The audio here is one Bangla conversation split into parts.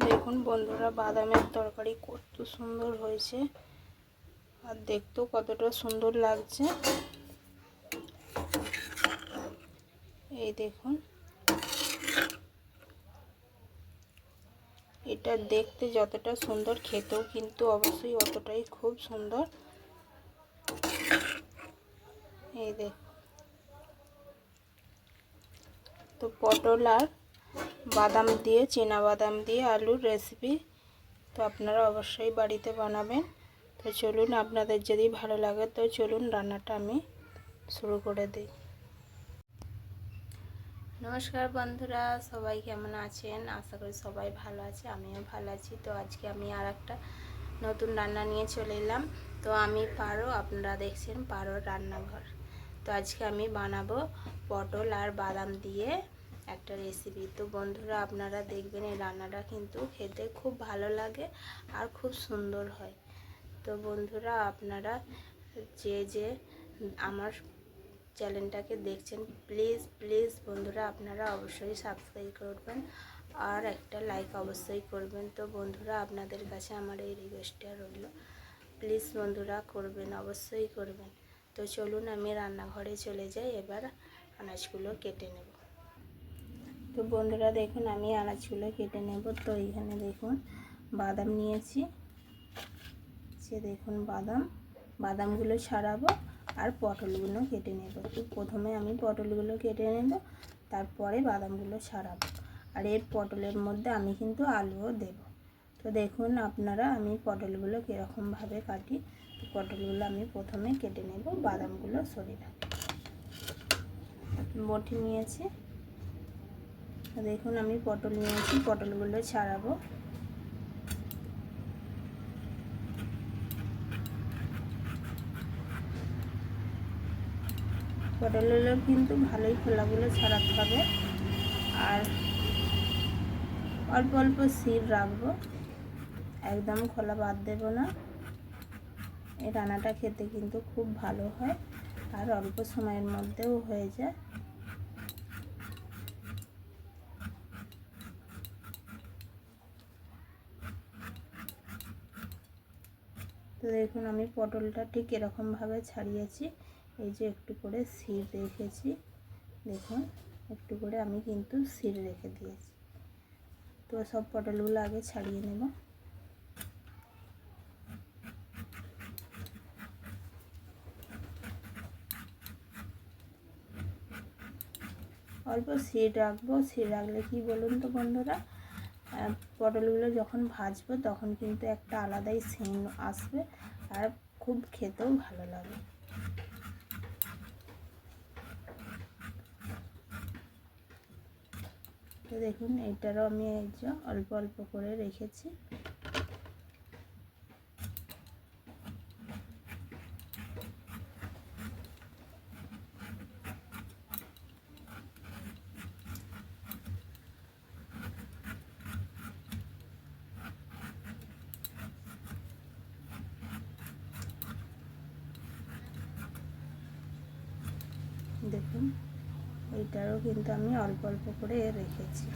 দেখুন বন্ধুরা, বাদামের তরকারি কত সুন্দর হয়েছে আর দেখতেও কতটা সুন্দর লাগছে। এই দেখুন, এটা দেখতে যতটা সুন্দর, খেতেও কিন্তু অবশ্যই অতটাই খুব সুন্দর। এই দেখুন, তো পটল আর বাদাম দিয়ে, চীনা বাদাম দিয়ে আলুর রেসিপি, তো আপনারা অবশ্যই বাড়িতে বানাবেন। তো চলুন, আপনাদের যদি ভালো লাগে তো চলুন রান্নাটা আমি শুরু করে দিই। নমস্কার বন্ধুরা, সবাই কেমন আছেন? আশা করি সবাই ভালো আছে, আমিও ভালো আছি। তো আজকে আমি আর একটা নতুন রান্না নিয়ে চলে এলাম। তো আমি পারো, আপনারা দেখছেন পারোর রান্নাঘর। তো আজকে আমি বানাবো পটল আর বাদাম দিয়ে একটা রেসিপি। তো বন্ধুরা, আপনারা দেখবেন এই রান্নাটা কিন্তু খেতে খুব ভালো লাগে আর খুব সুন্দর হয়। তো বন্ধুরা, আপনারা যে আমার চ্যানেলটাকে দেখছেন, প্লিজ প্লিজ বন্ধুরা, আপনারা অবশ্যই সাবস্ক্রাইব করবেন আর একটা লাইক অবশ্যই করবেন। তো বন্ধুরা, আপনাদের কাছে আমার এই রিকোয়েস্টটা রইল, প্লিজ বন্ধুরা করবেন, অবশ্যই করবেন। তো চলুন আমি রান্নাঘরে চলে যাই, এবার আনাজগুলো কেটে নেব। তো বন্ধুরা দেখুন, আমি আনাজগুলো কেটে নেব। তো এইখানে দেখুন বাদাম নিয়েছি, সে দেখুন বাদামগুলো ছাড়াবো আর পটলগুলো কেটে নেব। তো প্রথমে আমি পটলগুলো কেটে নেব, তারপরে বাদামগুলো ছাড়াবো। আর এর পটলের মধ্যে আমি কিন্তু আলুও দেব। তো দেখুন আপনারা, আমি পটলগুলো কীরকমভাবে কাটি। তো পটলগুলো আমি প্রথমে কেটে নেব, বাদামগুলো সরিয়ে রাখবো। বটি নিয়েছি, দেখুন আমি পটল নিয়েছি, পটলগুলো ছাড়াবো। পটলগুলো কিন্তু ভালোই খোলাগুলো ছাড়াতে হবে আর অল্প অল্প শির রাখবো, একদম খোলা বাদ দেব না। এই রান্নাটা খেতে কিন্তু খুব ভালো হয় আর অল্প সময়ের মধ্যেও হয়ে যায়। তো দেখুন আমি পটলটা ঠিক এরকমভাবে ছাড়িয়েছি, এই যে একটু করে শির রেখেছি, দেখুন একটু করে আমি কিন্তু শির রেখে দিয়েছি। তো সব পটলগুলো আগে ছাড়িয়ে নেব। অল্প শির রাখবো, শির রাখলে কি বলুন তো বন্ধুরা, পটলগুলো যখন ভাজবো তখন কিন্তু একটা আলাদাই সেন্ট আসবে আর খুব খেতেও ভালো লাগে। তো দেখুন এইটারও আমি এই যে অল্প অল্প করে রেখেছি। দেখুন এইটারও কিন্তু আমি অল্প অল্প করে রেখেছি।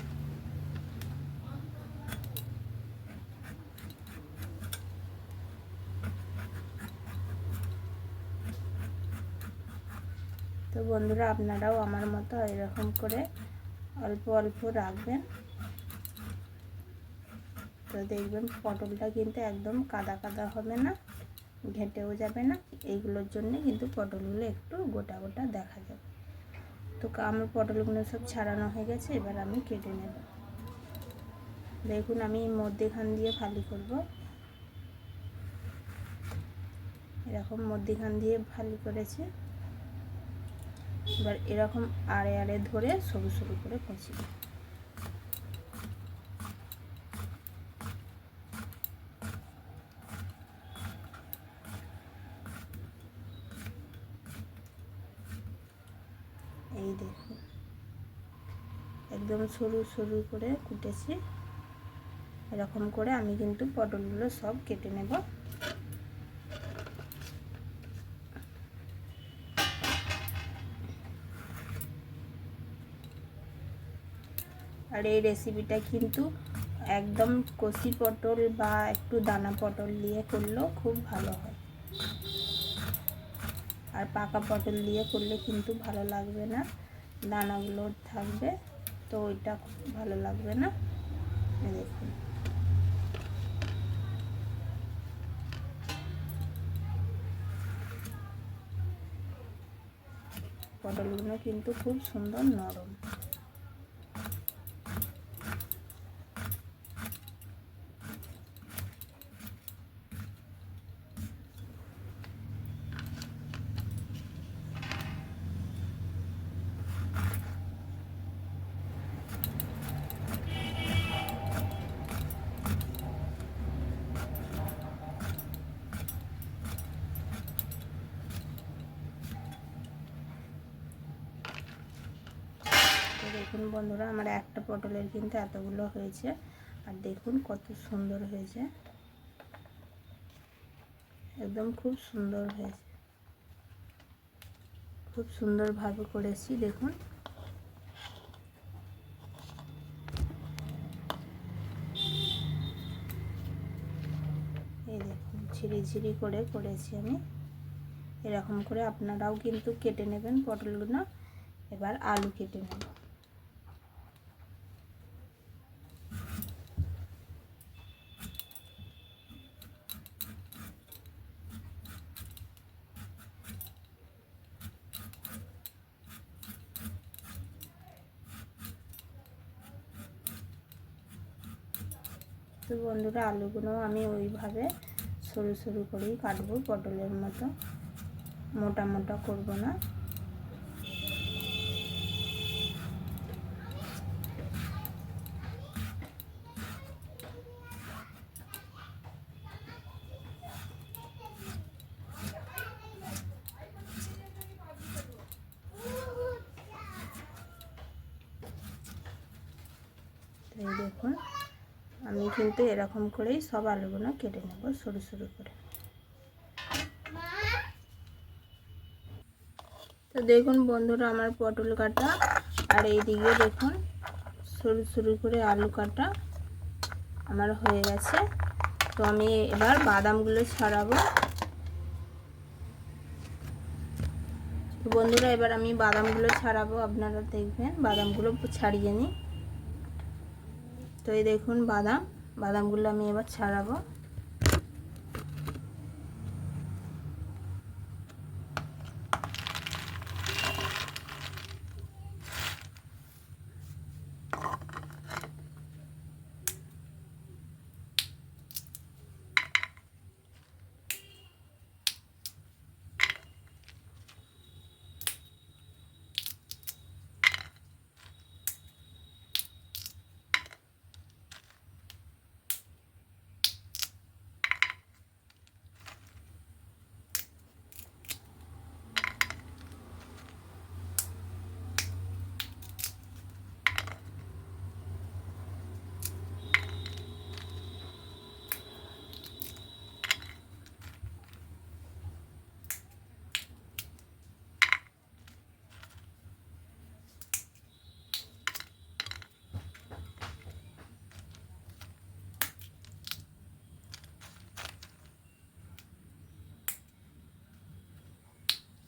তো বন্ধুরা, আপনারাও আমার মতো এরকম করে অল্প অল্প রাখবেন। তো দেখবেন পটলটা কিন্তু একদম কাদা কাদা হবে না, ঘেঁটেও যাবে না। এইগুলোর জন্যে কিন্তু পটলগুলো একটু গোটা গোটা দেখা যাবে। তো আমার পটলগুলো সব ছাড়ানো হয়ে গেছে, এবার আমি কেটে নেব। দেখুন আমি মধ্যেখান দিয়ে ফালি করব, এরকম মধ্যেখান দিয়ে ফালি করেছি। এবার এরকম আড়ে আড়ে ধরে সরু সরু করে কুচি। এই দেখুন একদম সরু সরু করে কুটেছি। এরকম করে আমি কিন্তু পটলগুলো সব কেটে নেব। আর এই রেসিপিটা কিন্তু একদম কচি পটল বা একটু দানা পটল দিয়ে করলেও খুব ভালো হয়, আর পাকা পটল দিয়ে করলে কিন্তু ভালো লাগবে না, দানাগুলো থাকবে, তো ওইটা ভালো লাগবে না। দেখুন পটলগুলো কিন্তু খুব সুন্দর নরম। দেখুন বন্ধুরা, আমার একটা পটলের কিন্তু এতগুলো হয়েছে, আর দেখুন কত সুন্দর হয়েছে, একদম খুব সুন্দর হয়েছে, খুব সুন্দরভাবে করেছি। দেখুন এই দেখুন ঝিরি করে করেছি আমি, এরকম করে আপনারাও কিন্তু কেটে নেবেন পটলগুলো। এবার আলু কেটে নেব। তো বন্ধুরা, আলুগুলো আমি ওইভাবে সরু সরু করেই কাটবো, পটলের মতো মোটা মোটা করব না। এই দেখুন আমি কিন্তু এরকম করেই সব আলুগুলো কেটে নেব সরু সরু করে। তো দেখুন বন্ধুরা, আমার পটল কাটা, আর এইদিকে দেখুন সরু সরু করে আলু কাটা আমার হয়ে গেছে। তো আমি এবার বাদামগুলো ছাড়াবো। তো বন্ধুরা, এবার আমি বাদামগুলো ছাড়াবো, আপনারা দেখবেন বাদামগুলো ছাড়িয়ে নিই। তো এই দেখুন বাদামগুলো আমি এবার ছাড়াবো।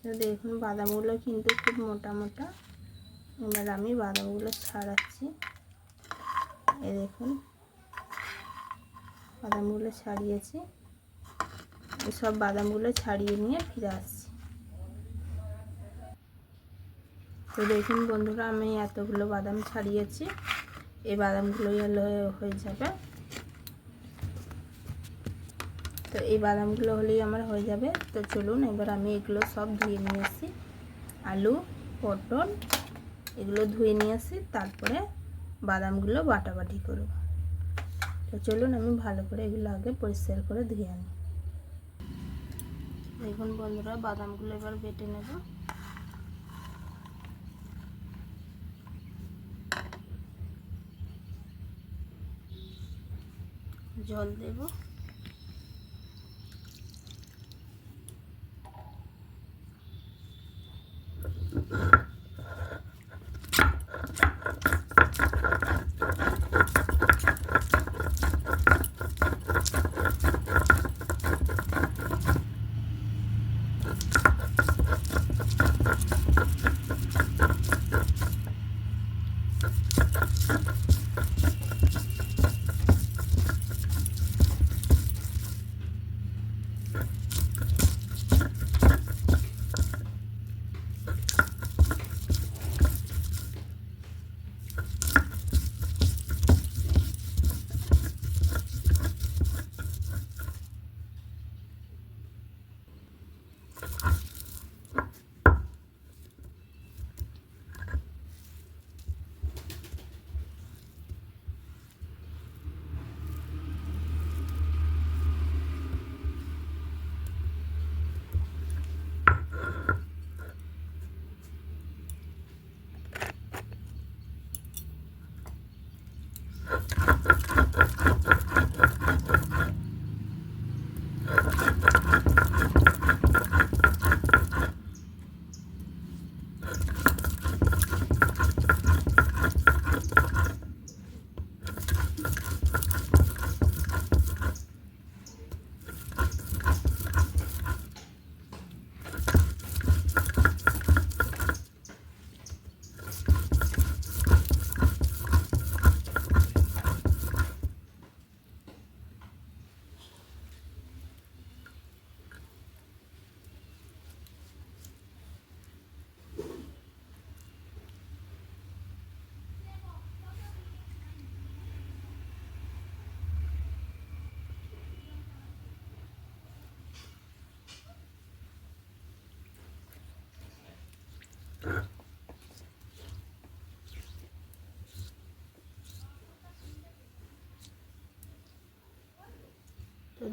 তো দেখুন বাদামগুলো কিন্তু খুব মোটা মোটা। এবার আমি বাদামগুলো ছাড়াচ্ছি। এই দেখুন বাদামগুলো ছাড়িয়েছি, সব বাদামগুলো ছাড়িয়ে নিয়ে ফিরে আসছি। তো দেখুন বন্ধুরা, আমি এতগুলো বাদাম ছাড়িয়েছি, এই বাদামগুলোই হয়ে যাবে। তো এই বাদামগুলো হলেই আমার হয়ে যাবে। তো চলুন এবার আমি এগুলো সব ধুয়ে নিয়ে আসি, আলু পটল এগুলো ধুয়ে নিয়ে আসি, তারপরে বাদামগুলো বাটাবাটি করব। তো চলুন আমি ভালো করে এগুলো আগে পরিষ্কার করে ধুয়ে আনি। দেখুন বন্ধুরা, বাদামগুলো এবার বেটে নেব। জল দেব।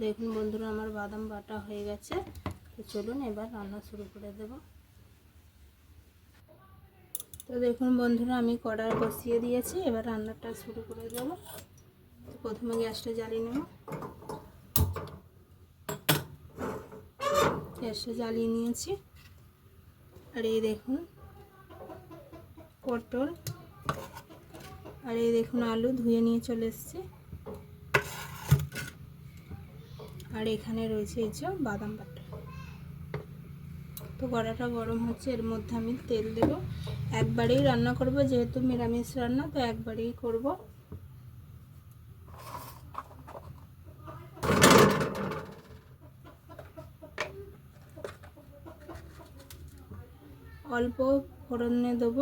দেখুন বন্ধুরা আমার বাদাম বাটা হয়ে গেছে। তো চলুন এবার রান্না শুরু করে দেব। তো দেখুন বন্ধুরা আমি কড়াই বসিয়ে দিয়েছি, এবার রান্নাটা শুরু করে দেব। তো প্রথমে গ্যাসটা জ্বালিয়ে নেব। গ্যাসটা জ্বালিয়ে নিয়েছি। আর এই দেখুন পটল, আর এই দেখুন আলু ধুয়ে নিয়ে চলে এসেছি। আর এখানে রয়েছে এই যে বাদাম বাটা। তো কড়াটা গরম হচ্ছে, এর মধ্যে আমি তেল দেব। একবারেই রান্না করব, যেহেতু নিরামিষ রান্না তো একবারেই করব। অল্প ফোড়নে দেব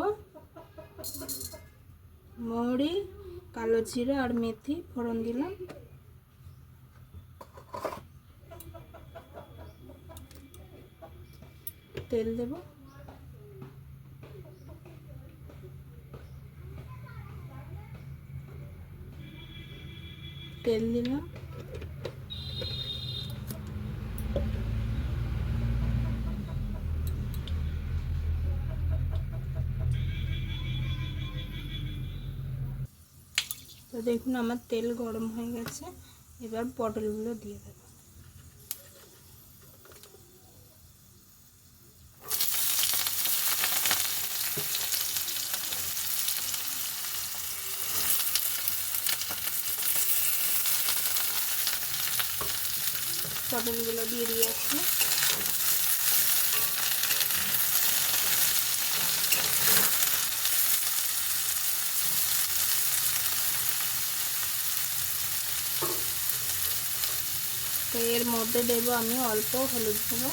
মৌরি, কালো জিরা আর মেথি ফোড়ন দিলাম। তেল দেব। তেল দিলাম। তো দেখুন আমার তেল গরম হয়ে গেছে, এবার পটলগুলো দিয়ে দেব। পটলগুলো দিয়ে দিয়েছি। তো এর মধ্যে দেব আমি অল্প হলুদ গুঁড়ো।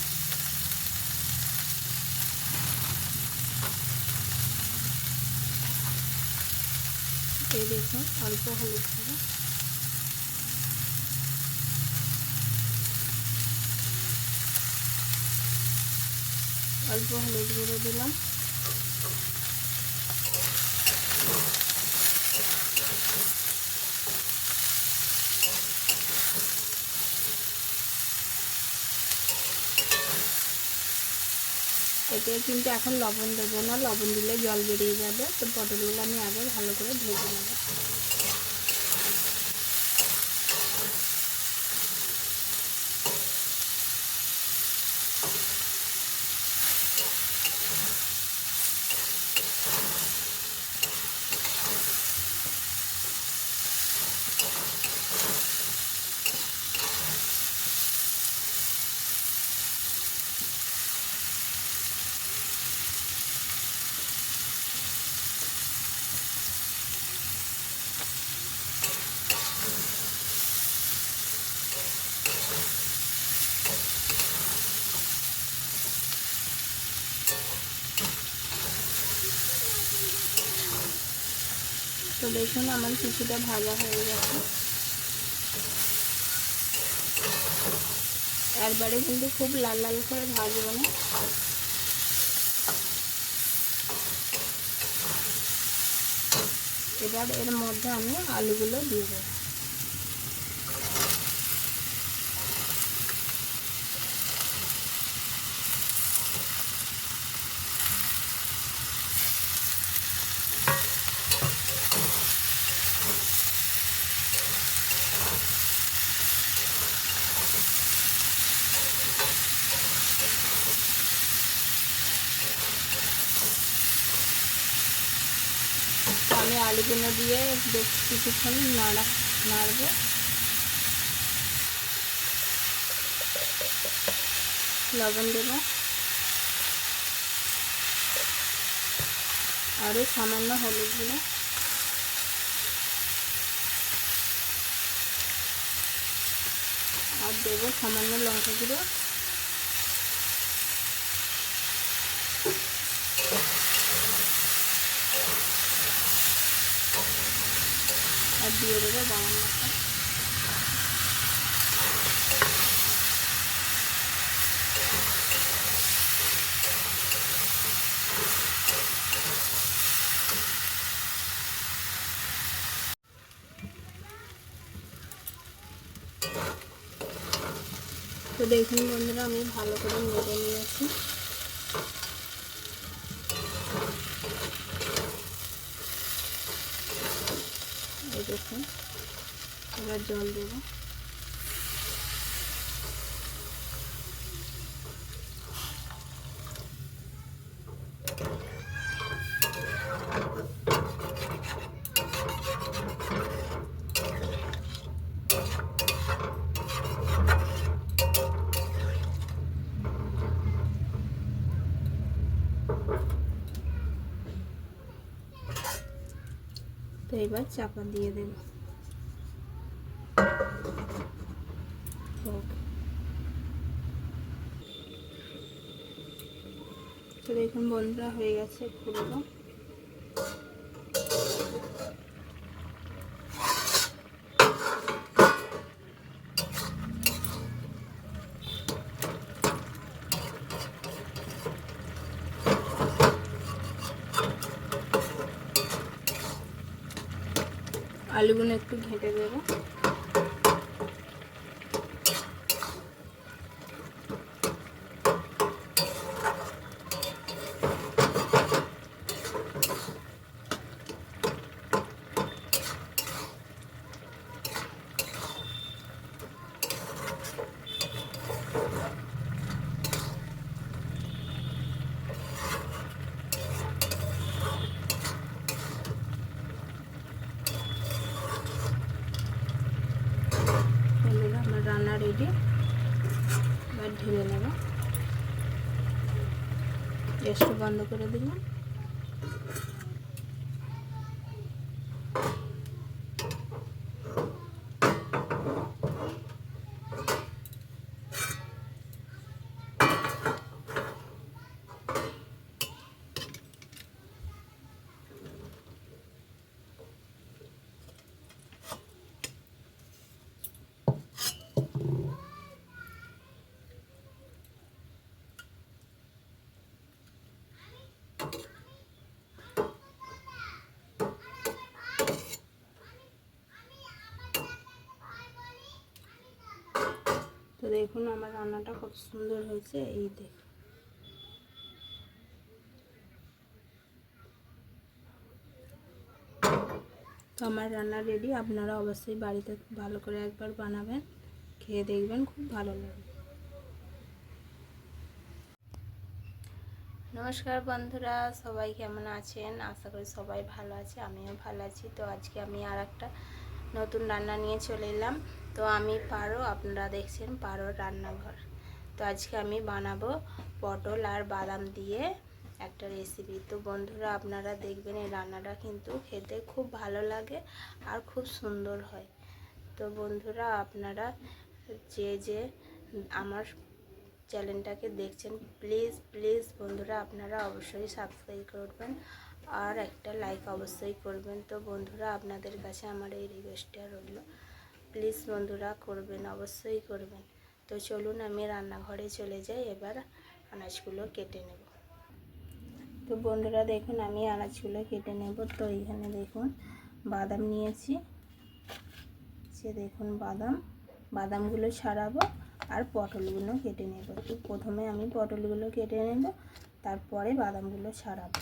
এই দেখুন অল্প হলুদ গুঁড়ো। অল্প হলুদ গুঁড়ো দিলাম। এতে কিন্তু এখন লবণ দেবো না, লবণ দিলে জল বেরিয়ে যাবে। তো পটলগুলো আমি আগে ভালো করে ভেজে নেব। তো দেখুন আমার কিছুটা ভাজা হয়ে গেছে। একবারে কিন্তু খুব লাল লাল করে ভাজবো না। এবার এর মধ্যে আমি আলুগুলো দিয়ে দেবো। আমি আলুগুলো দিয়ে বেশ কিছুক্ষণ নাড়ব। লবণ দেব, আরও সামান্য হলুদ গুঁড়ো, আর দেব সামান্য লঙ্কা গুঁড়ো, আর দিয়ে দেবো গরম মশলা। তো দেখুন বন্ধুরা, আমি ভালো করে নেড়ে নিয়েছি। এই দেখুন, এবার জল দেবো। তো এবার চাপা দিয়ে দেব। তো দেখুন বন্ধুরা, হয়ে গেছে, খুলবো। আলুগুলো একটু ঘেঁটে দেবো। আমার রান্না রেডি, এবার ঢেলে নেব। গ্যাসটা বন্ধ করে দিলাম। তো দেখুন আমার রান্নাটা কত সুন্দর হয়েছে, এই দেখুন। তো আমার রান্না রেডি। আপনারা অবশ্যই বাড়িতে ভালো করে একবার বানাবেন, খেয়ে দেখবেন, খুব ভালো লাগবে। নমস্কার বন্ধুরা, সবাই কেমন আছেন? আশা করি সবাই ভালো আছে, আমিও ভালো আছি। তো আজকে আমি আর একটা নতুন রান্না নিয়ে চলে এলাম। তো আমি পারো, আপনারা দেখছেন পারোর রান্নাঘর। তো আজকে আমি বানাবো পটল আর বাদাম দিয়ে একটা রেসিপি। তো বন্ধুরা আপনারা দেখবেন, এই রান্নাটা কিন্তু খেতে খুব ভালো লাগে আর খুব সুন্দর হয়। তো বন্ধুরা আপনারা যে আমার চ্যানেলটাকে দেখছেন, প্লিজ বন্ধুরা আপনারা অবশ্যই সাবস্ক্রাইব করবেন আর একটা লাইক অবশ্যই করবেন। তো বন্ধুরা আপনাদের কাছে আমার এই রিকোয়েস্টটা রইল, প্লিজ বন্ধুরা করবেন, অবশ্যই করবেন। তো চলুন আমি রান্নাঘরে চলে যাই, এবার আনাজগুলো কেটে নেব। তো বন্ধুরা দেখুন, আমি আনাজগুলো কেটে নেব। তো এইখানে দেখুন বাদাম নিয়েছি, সে দেখুন বাদামগুলো ছাড়াবো আর পটলগুলো কেটে নেব। তো প্রথমে আমি পটলগুলো কেটে নেব, তারপরে বাদামগুলো ছাড়াবো।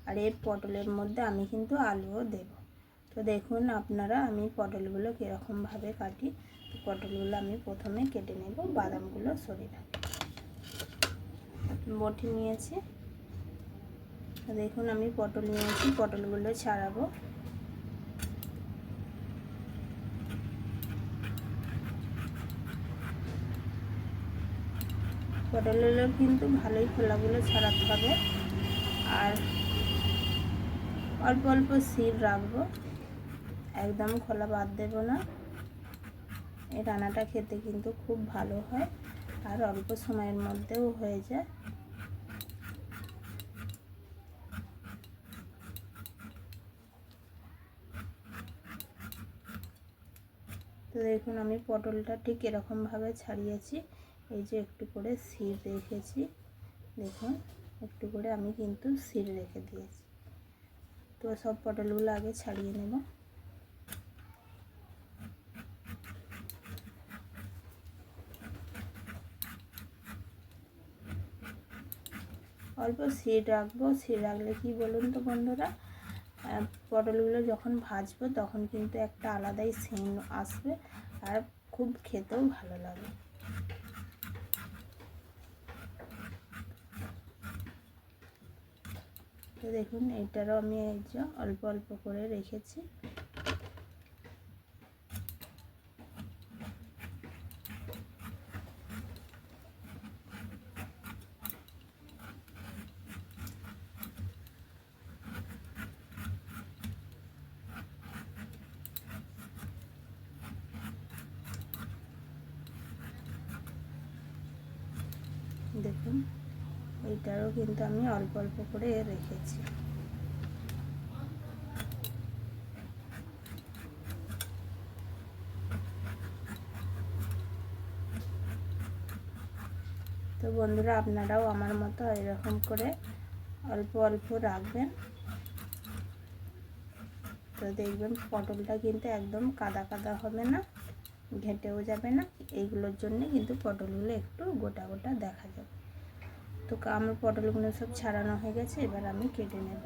আর এই পটলের মধ্যে আমি কিন্তু আলুও দেব। তো দেখুন আপনারা আমি পটলগুলো কীরকমভাবে কাটি। তো পটলগুলো আমি প্রথমে কেটে নেব, বাদামগুলো সরিয়ে রাখবো। বটি নিয়েছি, দেখুন আমি পটল নিয়েছি, পটলগুলো ছাড়াবো। পটলগুলো কিন্তু ভালোই খোলাগুলো ছাড়াতে হবে, আর অল্প অল্প শির রাখবো, একদম খোলা বাদ দেব না। এই রান্নাটা খেতে কিন্তু খুব ভালো হয় আর অল্প সময়ের মধ্যেও হয়ে যায়। তো দেখুন আমি পটলটা ঠিক এরকমভাবে ছাড়িয়েছি, এই যে একটু করে শির রেখেছি, দেখুন একটু করে আমি কিন্তু শির রেখে দিয়েছি। তো সব পটলগুলো আগে ছাড়িয়ে নেব। অল্প সিড রাখবো। সিড রাখলে কি বলুন তো বন্ধুরা, পটলগুলো যখন ভাজবো তখন কিন্তু একটা আলাদাই সেন্ট আসবে আর খুব খেতেও ভালো লাগে। তো দেখুন এটারও আমি এই যে অল্প অল্প করে রেখেছি। দেখুন এইটারও কিন্তু আমি অল্প অল্প করে রেখেছি। তো বন্ধুরা আপনারাও আমার মতো এরকম করে অল্প অল্প রাখবেন। তো দেখবেন পটলটা কিন্তু একদম কাদা কাদা হবে না, ঘেঁটেও যাবে না। এইগুলোর জন্য কিন্তু পটলগুলো একটু গোটা গোটা দেখা যাবে। তো আমার পটলগুলো সব ছাড়ানো হয়ে গেছে, এবার আমি কেটে নেব।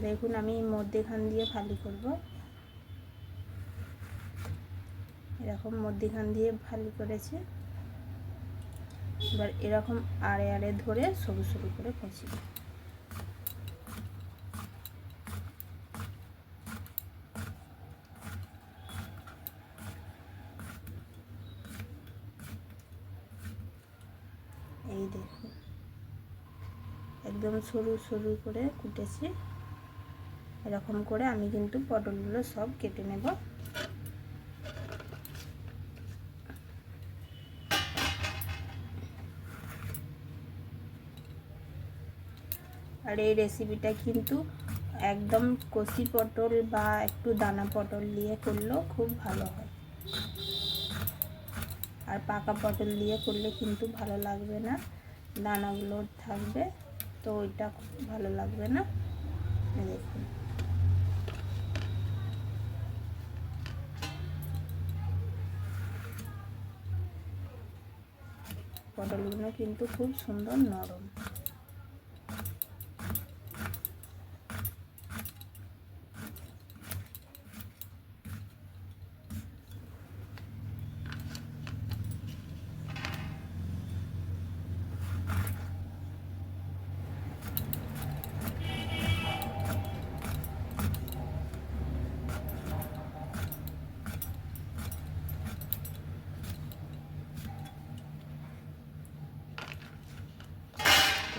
দেখুন আমি মধ্যেখান দিয়ে ফালি করব, এরকম মধ্যেখান দিয়ে ফালি করেছি। এবার এরকম আড়ে আড়ে ধরে সরু সরু করে কুচি। এই দেখুন একদম সরু সরু করে কুটেছি। এরকম করে আমি কিন্তু পটলগুলো সব কেটে নেব। আর এই রেসিপিটা কিন্তু একদম কচি পটল বা একটু দানা পটল দিয়ে করলেও খুব ভালো হয়, আর পাকা পটল দিয়ে করলে কিন্তু ভালো লাগবে না, দানাগুলো থাকবে, তো ওইটা খুব ভালো লাগবে না। দেখুন পটলগুলো কিন্তু খুব সুন্দর নরম।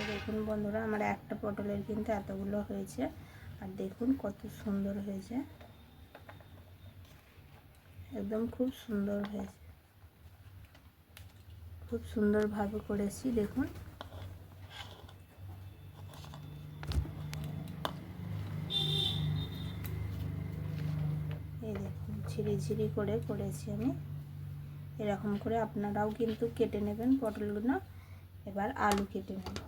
দেখুন বন্ধুরা আমার একটা পটলের কিন্তু এতগুলো হয়েছে, আর দেখুন কত সুন্দর হয়েছে, একদম খুব সুন্দর হয়েছে, খুব সুন্দরভাবে করেছি। দেখুন এই দেখুন ঝিরি করে করেছি আমি। এরকম করে আপনারাও কিন্তু কেটে নেবেন পটলগুলো। এবার আলু কেটে নেব।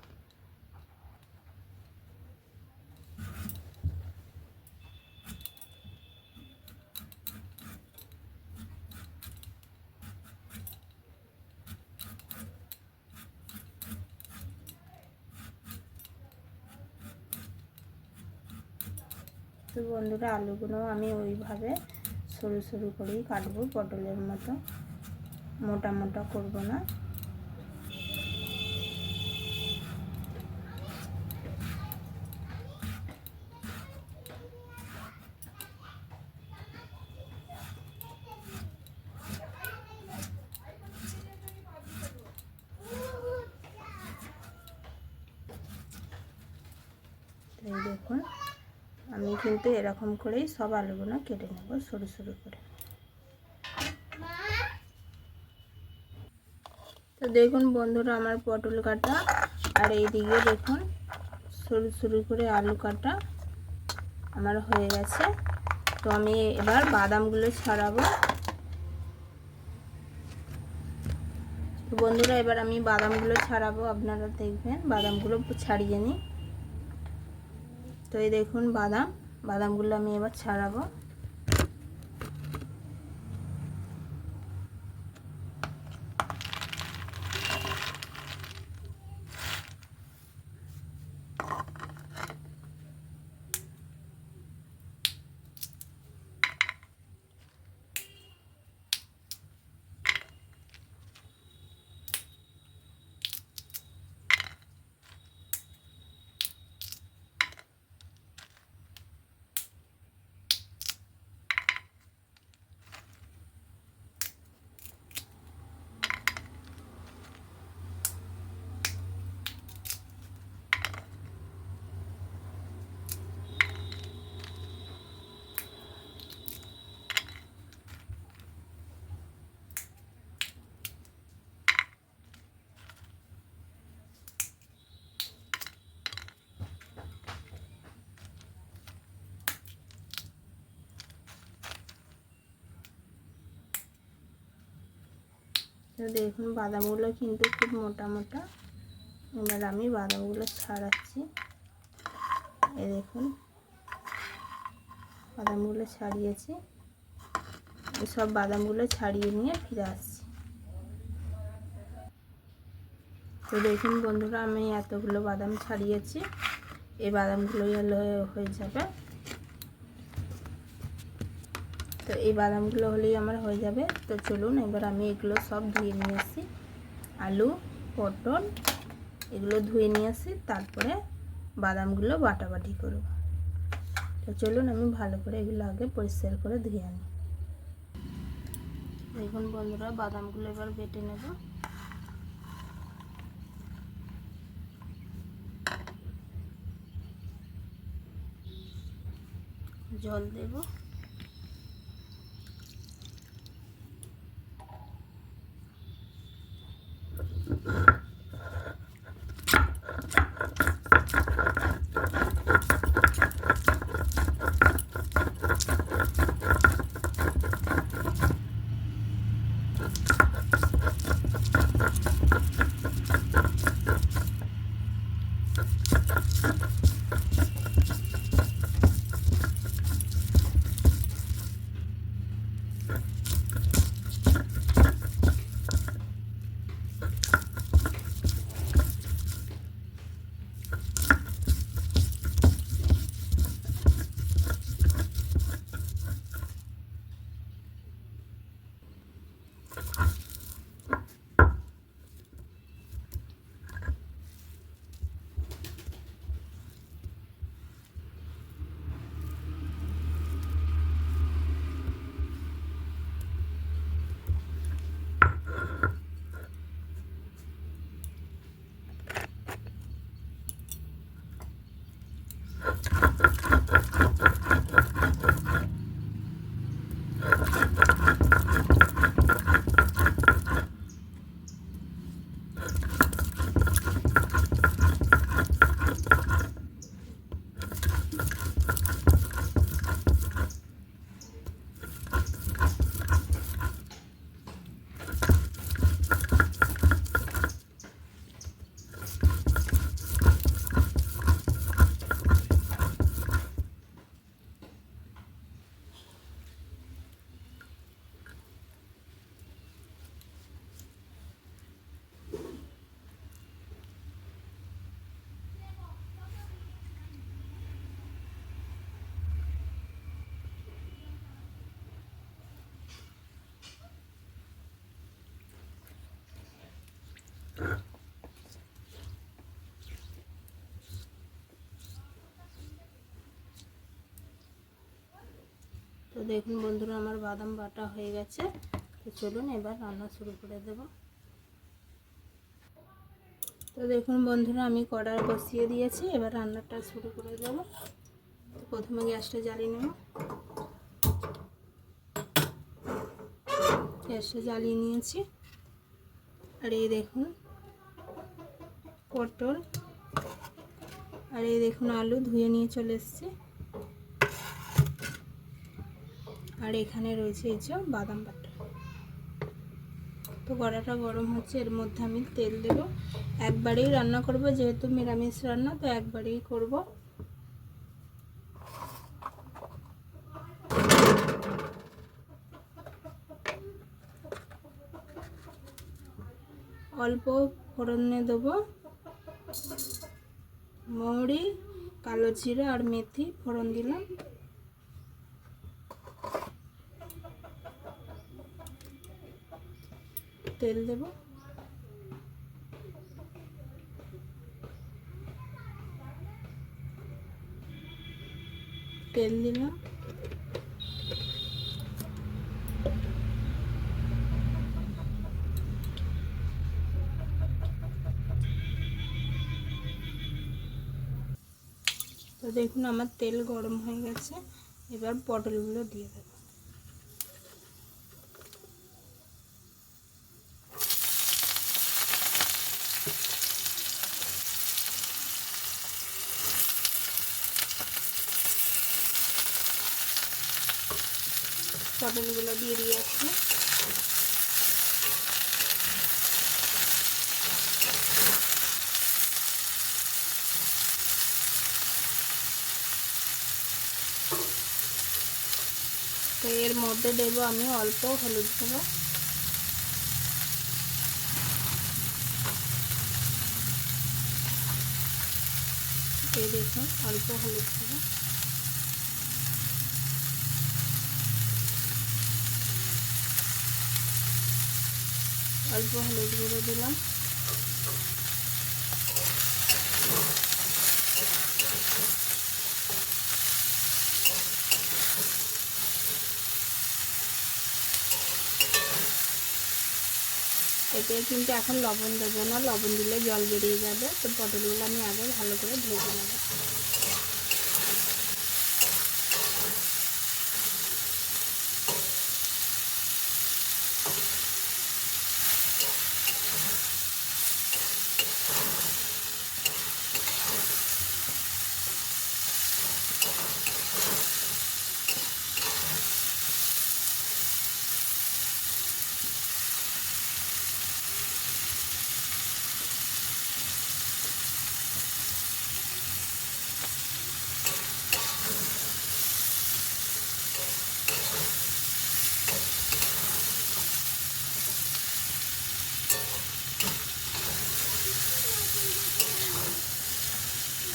তো বন্ধুরা আলুগুলো আমি ওইভাবে সরু সরু করেই কাটবো, পটলের মতো মোটা মোটা করব না। এই দেখুন আমি কিন্তু এরকম করেই সব আলুগুলো কেটে নেব সরু সরু করে। তো দেখুন বন্ধুরা আমার পটল কাটা, আর এইদিকে দেখুন সরু সরু করে আলু কাটা আমার হয়ে গেছে। তো আমি এবার বাদামগুলো ছাড়াবো। তো বন্ধুরা এবার আমি বাদামগুলো ছাড়াবো, আপনারা দেখবেন বাদামগুলো ছাড়িয়ে নিই। তো এই দেখুন বাদামগুলো আমি এবার ছাড়াবো। তো দেখুন বাদামগুলো কিন্তু খুব মোটা মোটা। এবার আমি বাদামগুলো ছাড়াচ্ছি। এই দেখুন বাদামগুলো ছাড়িয়েছি। সব বাদামগুলো ছাড়িয়ে নিয়ে ফিরে আসছি। তো দেখুন বন্ধুরা আমি এতগুলো বাদাম ছাড়িয়েছি। এই বাদামগুলোই হয়ে যাবে। তো এই বাদামগুলো হলেই আমার হয়ে যাবে। তো চলুন এবার আমি এগুলো সব ধুয়ে নিয়ে আসি। আলু, পটল এগুলো ধুয়ে নিয়ে আসি, তারপরে বাদামগুলো বাটাবাটি করব। তো চলুন আমি ভালো করে এগুলো আগে পরিষ্কার করে ধুয়ে আনি। দেখুন বন্ধুরা বাদামগুলো এবার বেটে নেব। জল দেব। তো দেখুন বন্ধুরা আমার বাদাম বাটা হয়ে গেছে। তো চলুন এবার রান্না শুরু করে দেব। তো দেখুন বন্ধুরা আমি কড়াই বসিয়ে দিয়েছি, এবার রান্নাটা শুরু করে দেব। তো প্রথমে গ্যাসটা জ্বালিয়ে নেব। গ্যাসটা জ্বালিয়ে নিয়েছি। আর এই দেখুন পটল, আর এই দেখুন আলু ধুয়ে নিয়ে চলে এসেছি। আর এখানে রয়েছে এই যে বাদাম বাটা। তো কড়াটা গরম হচ্ছে, এর মধ্যে আমি তেল দেব। একবারেই রান্না করব, যেহেতু নিরামিষ রান্না তো একবারেই করব। অল্প ফোড়নে দেব মৌরি, কালো জিরা আর মেথি ফোড়ন দিলাম। তেল দেব। তেল দিলাম। তো দেখুন আমার তেল গরম হয়ে গেছে, এবার পটলগুলো দিয়ে দেব। পটলগুলো দিয়ে দিয়েছি। তো এর মধ্যে দেবো আমি অল্প হলুদ গুঁড়ো, এই দেখুন অল্প হলুদ গুঁড়ো, অল্প হলুদ গুঁড়ো দিলাম। এতে কিন্তু এখন লবণ দেবো না, লবণ দিলে জল বেরিয়ে যাবে। তো পটলগুলো আমি আগে ভালো করে ভেজে নেব।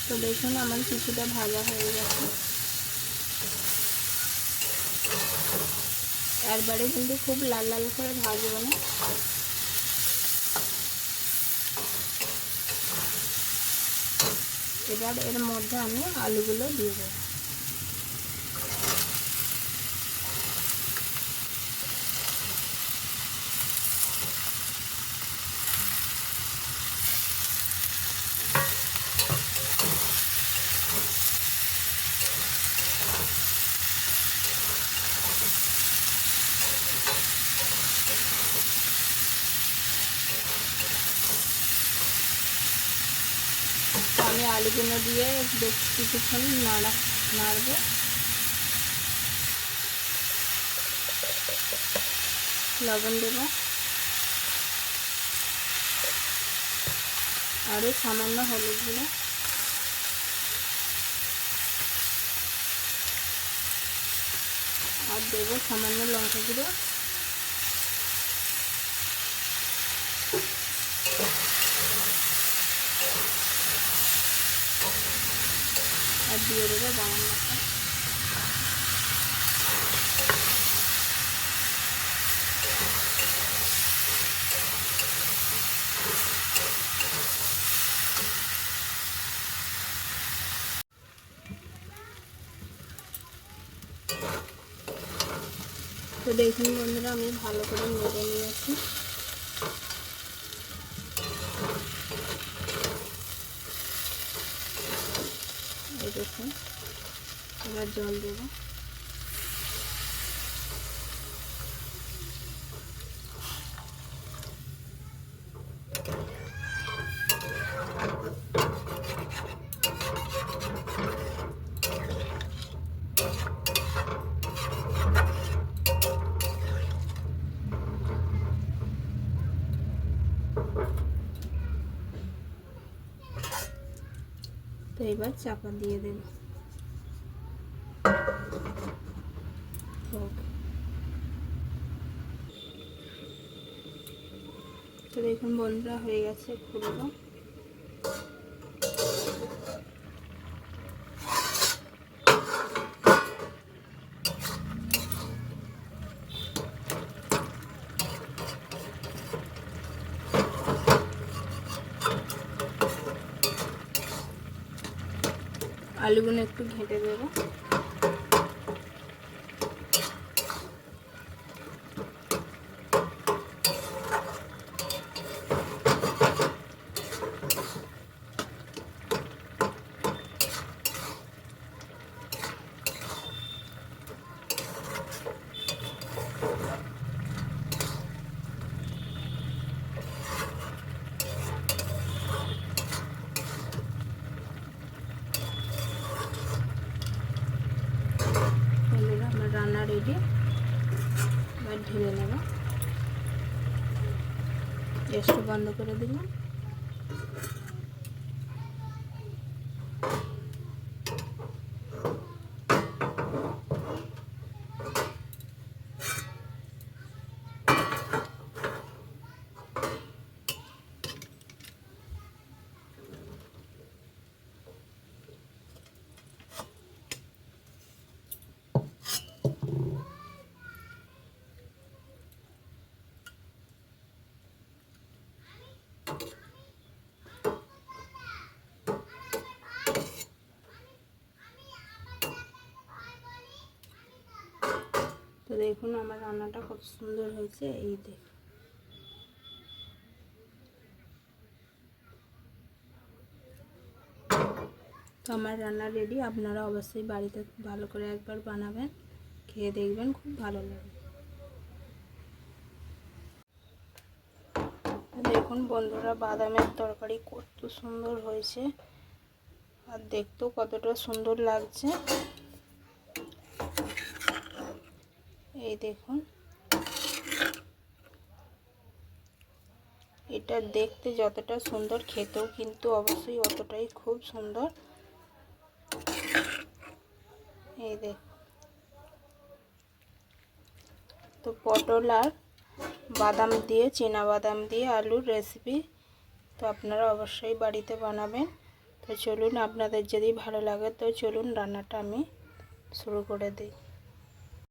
তো দেখুন আমার কিছুটা ভাজা হয়ে গেছে। একবারে কিন্তু খুব লাল লাল করে ভাজবো না। এবার এর মধ্যে আমি আলুগুলো দিয়ে দেবো। আমি আলুগুলো দিয়ে বেশ কিছুক্ষণ নাড়বো। লবণ দেবো, আর সামান্য হলুদ গুঁড়ো, আর দেবো সামান্য লঙ্কা গুঁড়ো, আর দিয়ে দেবো গরম মশলা। তো দেখুন বন্ধুরা আমি ভালো করে নেড়ে নিয়েছি। এই দেখুন এবার জল দেবো। তো এবার চাপা দিয়ে দেব। তো দেখুন বন্ধুরা হয়ে গেছে, খুলবো। আলুগুলো একটু ঘেঁটে দেবো। রান্না রেডি, এবার ঢেলে নেব। গ্যাসটা বন্ধ করে দিলাম। দেখুন আমার রান্নাটা কত সুন্দর হয়েছে। এই দেখুন তো আমার রান্না রেডি। আপনারা অবশ্যই বাড়িতে ভালো করে একবার বানাবেন, খেয়ে দেখবেন, খুব ভালো লাগবে। দেখুন বন্ধুরা, বাদামের তরকারি কত সুন্দর হয়েছে আর দেখতেও কতটা সুন্দর লাগছে। এই দেখুন, এটা দেখতে যতটা সুন্দর, খেতেও কিন্তু অবশ্যই অতটাই খুব সুন্দর। এই দেখুন, তো পটল আর বাদাম দিয়ে, চীনা বাদাম দিয়ে আলুর রেসিপি, তো আপনারা অবশ্যই বাড়িতে বানাবেন। তো চলুন, আপনাদের যদি ভালো লাগে তো চলুন রান্নাটা আমি শুরু করে দিই।